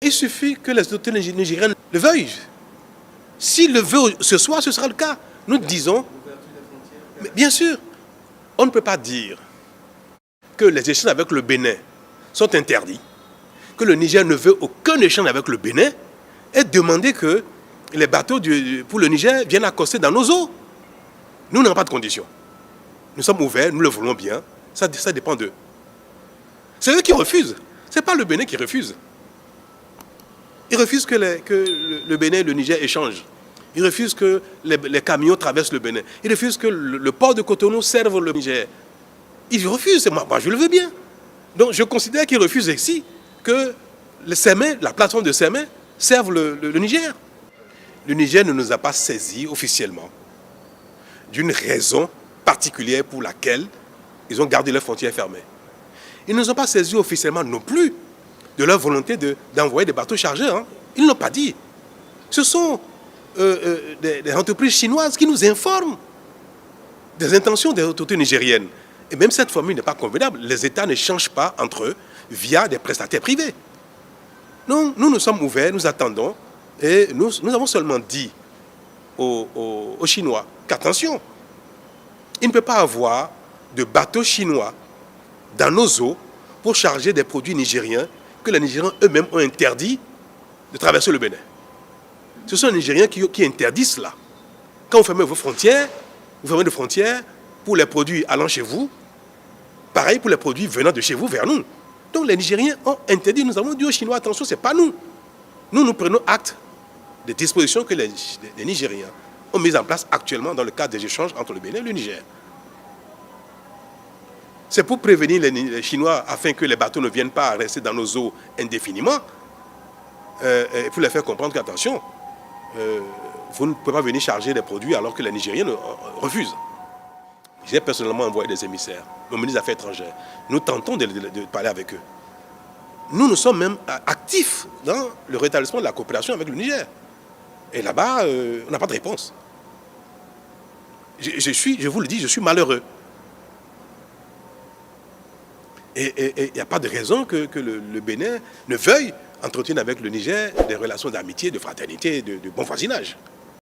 Il suffit que les autorités nigériennes le veuillent. S'ils le veulent ce soir, ce sera le cas. Nous disons, mais bien sûr, on ne peut pas dire que les échanges avec le Bénin sont interdits, que le Niger ne veut aucun échange avec le Bénin, et demander que les bateaux pour le Niger viennent accoster dans nos eaux. Nous n'avons pas de conditions. Nous sommes ouverts, nous le voulons bien, ça dépend d'eux. C'est eux qui refusent, ce n'est pas le Bénin qui refuse. Ils refusent que le Bénin et le Niger échangent. Ils refusent que les camions traversent le Bénin. Ils refusent que le port de Cotonou serve le Niger. Ils refusent, moi je le veux bien. Donc je considère qu'ils refusent ici que la plateforme de Sémé serve le Niger. Le Niger ne nous a pas saisis officiellement d'une raison particulière pour laquelle ils ont gardé leurs frontières fermées. Ils ne nous ont pas saisis officiellement non plus de leur volonté d'envoyer des bateaux chargés. Hein. Ils ne l'ont pas dit. Ce sont des entreprises chinoises qui nous informent des intentions des autorités nigériennes. Et même cette formule n'est pas convenable. Les États ne changent pas entre eux via des prestataires privés. Non, nous sommes ouverts, nous attendons. Et nous avons seulement dit aux Chinois qu'attention, il ne peut pas avoir de bateaux chinois dans nos eaux pour charger des produits nigériens que les Nigériens eux-mêmes ont interdit de traverser le Bénin. Ce sont les Nigériens qui interdisent cela. Quand vous fermez vos frontières, vous fermez des frontières pour les produits allant chez vous, pareil pour les produits venant de chez vous vers nous. Donc les Nigériens ont interdit, nous avons dit aux Chinois, attention, ce n'est pas nous. Nous prenons acte des dispositions que les Nigériens ont mises en place actuellement dans le cadre des échanges entre le Bénin et le Niger. C'est pour prévenir les Chinois afin que les bateaux ne viennent pas rester dans nos eaux indéfiniment, et pour les faire comprendre qu'attention, vous ne pouvez pas venir charger des produits alors que les Nigériens refusent. J'ai personnellement envoyé des émissaires au ministre des Affaires étrangères. Nous tentons de parler avec eux. Nous sommes même actifs dans le rétablissement de la coopération avec le Niger. Et là-bas, on n'a pas de réponse. Je vous le dis, je suis malheureux. Et il n'y a pas de raison que le Bénin ne veuille entretenir avec le Niger des relations d'amitié, de fraternité, de bon voisinage.